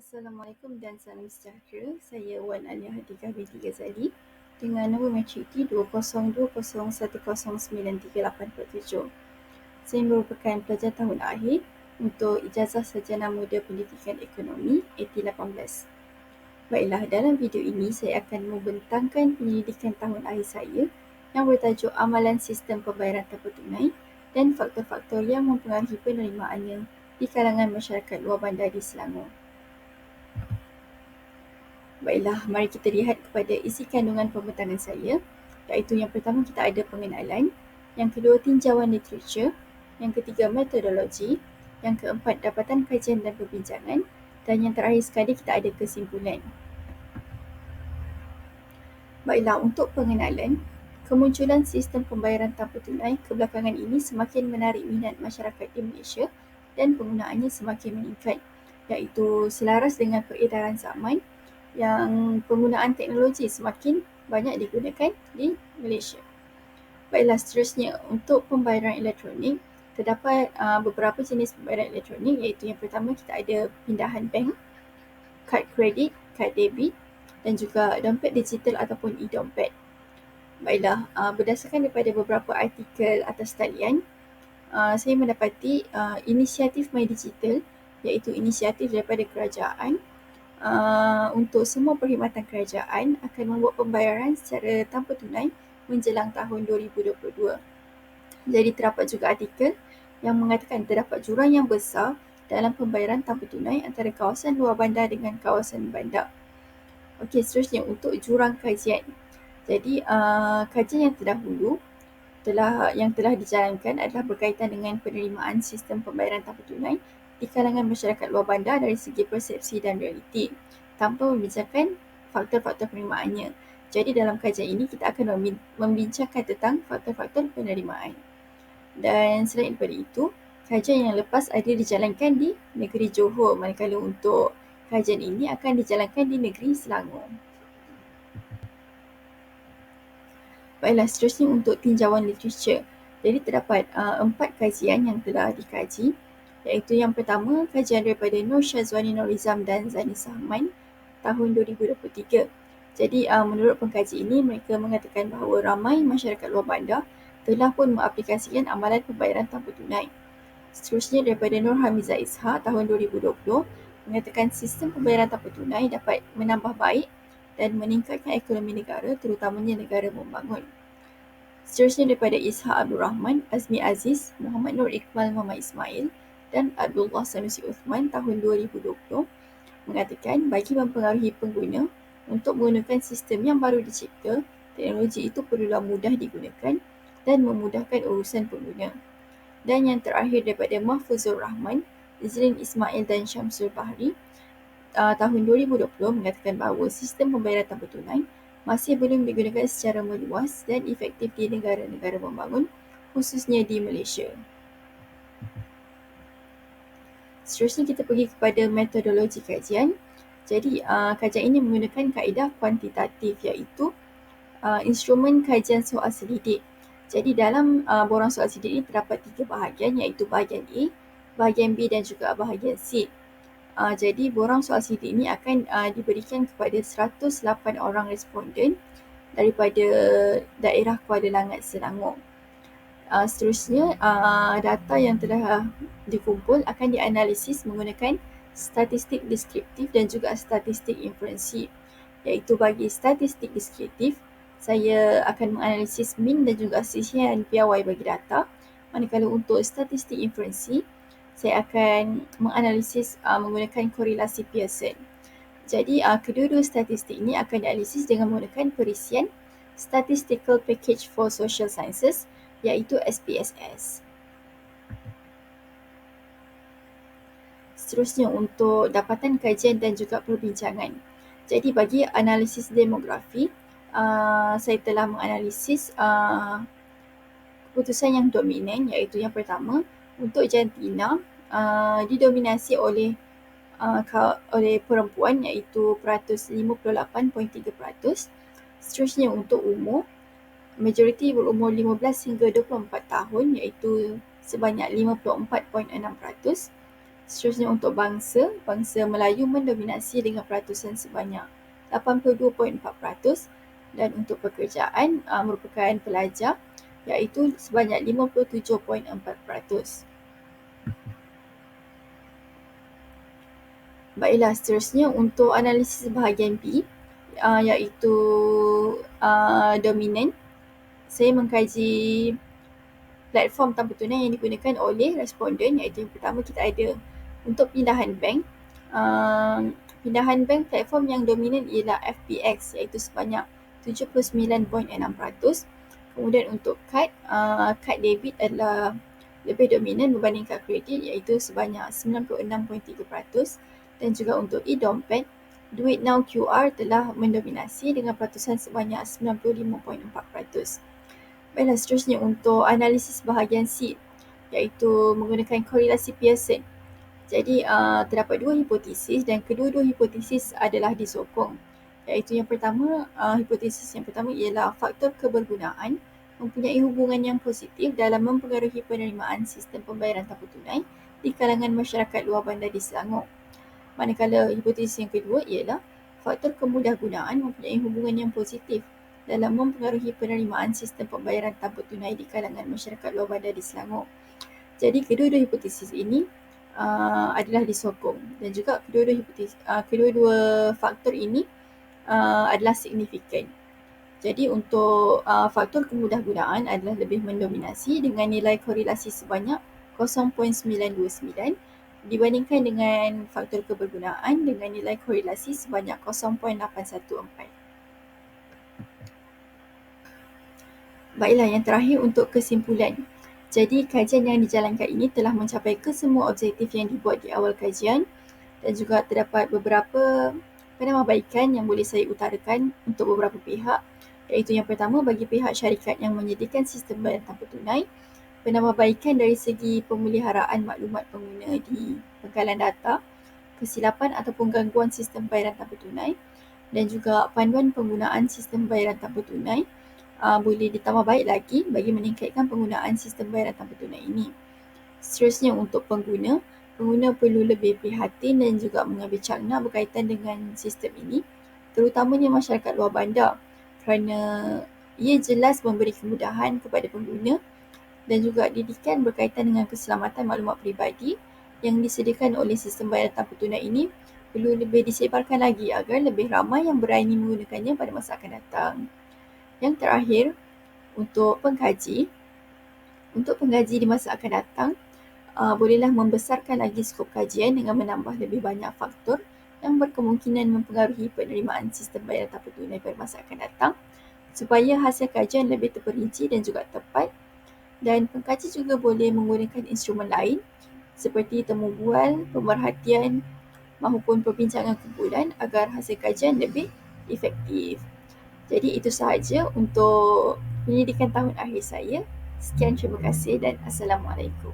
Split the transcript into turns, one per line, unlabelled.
Assalamualaikum dan salam sejahtera. Saya Wan Alia Hatikah binti Ghazali dengan nombor matrikti 20201093847. Saya merupakan pelajar tahun akhir untuk Ijazah Sarjana Muda Pendidikan Ekonomi AT18. Baiklah, dalam video ini saya akan membentangkan penyelidikan tahun akhir saya yang bertajuk Amalan Sistem Pembayaran Tanpa Tunai dan faktor-faktor yang mempengaruhi penerimaannya di kalangan masyarakat luar bandar di Selangor. Baiklah, mari kita lihat kepada isi kandungan pembentangan saya, iaitu yang pertama kita ada pengenalan, yang kedua tinjauan literature, yang ketiga metodologi, yang keempat dapatan kajian dan perbincangan, dan yang terakhir sekali kita ada kesimpulan. Baiklah, untuk pengenalan, kemunculan sistem pembayaran tanpa tunai kebelakangan ini semakin menarik minat masyarakat di Malaysia dan penggunaannya semakin meningkat, iaitu selaras dengan peredaran zaman yang penggunaan teknologi semakin banyak digunakan di Malaysia. Baiklah, seterusnya untuk pembayaran elektronik, terdapat beberapa jenis pembayaran elektronik, iaitu yang pertama kita ada pindahan bank, kad kredit, kad debit dan juga dompet digital ataupun e-dompet. Baiklah, berdasarkan daripada beberapa artikel atas talian, saya mendapati inisiatif My Digital, iaitu inisiatif daripada kerajaan untuk semua perkhidmatan kerajaan akan membuat pembayaran secara tanpa tunai menjelang tahun 2022. Jadi terdapat juga artikel yang mengatakan terdapat jurang yang besar dalam pembayaran tanpa tunai antara kawasan luar bandar dengan kawasan bandar. Okey, seterusnya untuk jurang kajian. Jadi kajian yang terdahulu yang telah dijalankan adalah berkaitan dengan penerimaan sistem pembayaran tanpa tunai di kalangan masyarakat luar bandar dari segi persepsi dan realiti, tanpa membincangkan faktor-faktor penerimaannya. Jadi dalam kajian ini kita akan membincangkan tentang faktor-faktor penerimaan. Dan selain daripada itu, kajian yang lepas ada dijalankan di negeri Johor, manakala untuk kajian ini akan dijalankan di negeri Selangor. Baiklah, seterusnya untuk tinjauan literature. Jadi terdapat 4 kajian yang telah dikaji, iaitu yang pertama kajian daripada Nur Syazwani Norizam dan Zani Sahman tahun 2023. Jadi menurut pengkaji ini, mereka mengatakan bahawa ramai masyarakat luar bandar telah pun mengaplikasikan amalan pembayaran tanpa tunai. Seterusnya daripada Nur Hamizah Ishak tahun 2020 mengatakan sistem pembayaran tanpa tunai dapat menambah baik dan meningkatkan ekonomi negara, terutamanya negara membangun. Seterusnya daripada Ishak Abdul Rahman, Azmi Aziz, Muhammad Nur Iqbal Muhammad Ismail dan Abdullah Sanusi Uthman tahun 2020 mengatakan bagi mempengaruhi pengguna untuk menggunakan sistem yang baru dicipta, teknologi itu perlulah mudah digunakan dan memudahkan urusan pengguna. Dan yang terakhir daripada Mahfuzur Rahman, Izlin Ismail dan Syamsul Bahri tahun 2020 mengatakan bahawa sistem pembayaran tanpa tunai masih belum digunakan secara meluas dan efektif di negara-negara membangun, khususnya di Malaysia. Seterusnya kita pergi kepada metodologi kajian. Jadi kajian ini menggunakan kaedah kuantitatif, iaitu instrumen kajian soal selidik. Jadi dalam borang soal selidik ini terdapat 3 bahagian, iaitu bahagian A, bahagian B dan juga bahagian C. Jadi borang soal selidik ini akan diberikan kepada 108 orang responden daripada daerah Kuala Langat, Selangor. Seterusnya, data yang telah dikumpul akan dianalisis menggunakan statistik deskriptif dan juga statistik inferensi. Iaitu bagi statistik deskriptif, saya akan menganalisis mean dan juga sisihan piawai bagi data. Manakala untuk statistik inferensi, saya akan menganalisis menggunakan korelasi Pearson. Jadi kedua-dua statistik ini akan dianalisis dengan menggunakan perisian Statistical Package for Social Sciences, iaitu SPSS. Seterusnya untuk dapatan kajian dan juga perbincangan. Jadi bagi analisis demografi, saya telah menganalisis keputusan yang dominan, iaitu yang pertama untuk jantina didominasi oleh perempuan, iaitu peratus 58.3%. Seterusnya untuk umur, majoriti berumur 15 hingga 24 tahun, iaitu sebanyak 54.6%. Seterusnya untuk bangsa Melayu mendominasi dengan peratusan sebanyak 82.4%, dan untuk pekerjaan merupakan pelajar iaitu sebanyak 57.4%. Baiklah, seterusnya untuk analisis bahagian B iaitu dominan. Saya mengkaji platform tanpa tunai yang digunakan oleh responden, iaitu yang pertama kita ada untuk pindahan bank. Pindahan bank platform yang dominan ialah FPX iaitu sebanyak 79.6%. Kemudian untuk kad debit adalah lebih dominan berbanding kad kredit iaitu sebanyak 96.3%. Dan juga untuk e-dompet, duit now QR telah mendominasi dengan peratusan sebanyak 95.4%. Baiklah, seterusnya untuk analisis bahagian C iaitu menggunakan korelasi Pearson. Jadi terdapat dua hipotesis dan kedua-dua hipotesis adalah disokong. Iaitu hipotesis yang pertama ialah faktor kebergunaan mempunyai hubungan yang positif dalam mempengaruhi penerimaan sistem pembayaran tanpa tunai di kalangan masyarakat luar bandar di Selangor. Manakala hipotesis yang kedua ialah faktor kemudahgunaan mempunyai hubungan yang positif dalam mempengaruhi penerimaan sistem pembayaran tanpa tunai di kalangan masyarakat luar bandar di Selangor. Jadi kedua-dua hipotesis ini adalah disokong, dan juga kedua-dua faktor ini adalah signifikan. Jadi untuk faktor kemudahgunaan adalah lebih mendominasi dengan nilai korelasi sebanyak 0.929 dibandingkan dengan faktor kebergunaan dengan nilai korelasi sebanyak 0.814. Baiklah, yang terakhir untuk kesimpulan. Jadi kajian yang dijalankan ini telah mencapai kesemua objektif yang dibuat di awal kajian, dan juga terdapat beberapa penambahbaikan yang boleh saya utarakan untuk beberapa pihak, iaitu yang pertama bagi pihak syarikat yang menyediakan sistem bayaran tanpa tunai, penambahbaikan dari segi pemeliharaan maklumat pengguna di bekalan data, kesilapan ataupun gangguan sistem bayaran tanpa tunai, dan juga panduan penggunaan sistem bayaran tanpa tunai boleh ditambah baik lagi bagi meningkatkan penggunaan sistem bayaran tanpa tunai ini. Seterusnya untuk pengguna perlu lebih prihatin dan juga mengambil cakna berkaitan dengan sistem ini, terutamanya masyarakat luar bandar, kerana ia jelas memberi kemudahan kepada pengguna, dan juga didikan berkaitan dengan keselamatan maklumat peribadi yang disediakan oleh sistem bayaran tanpa tunai ini perlu lebih disebarkan lagi agar lebih ramai yang berani menggunakannya pada masa akan datang. Yang terakhir, untuk pengkaji di masa akan datang, bolehlah membesarkan lagi skop kajian dengan menambah lebih banyak faktor yang berkemungkinan mempengaruhi penerimaan sistem bayaran tanpa tunai pada masa akan datang, supaya hasil kajian lebih terperinci dan juga tepat. Dan pengkaji juga boleh menggunakan instrumen lain seperti temu bual, pemerhatian maupun perbincangan kumpulan agar hasil kajian lebih efektif. Jadi itu sahaja untuk pendidikan tahun akhir saya. Sekian, terima kasih dan Assalamualaikum.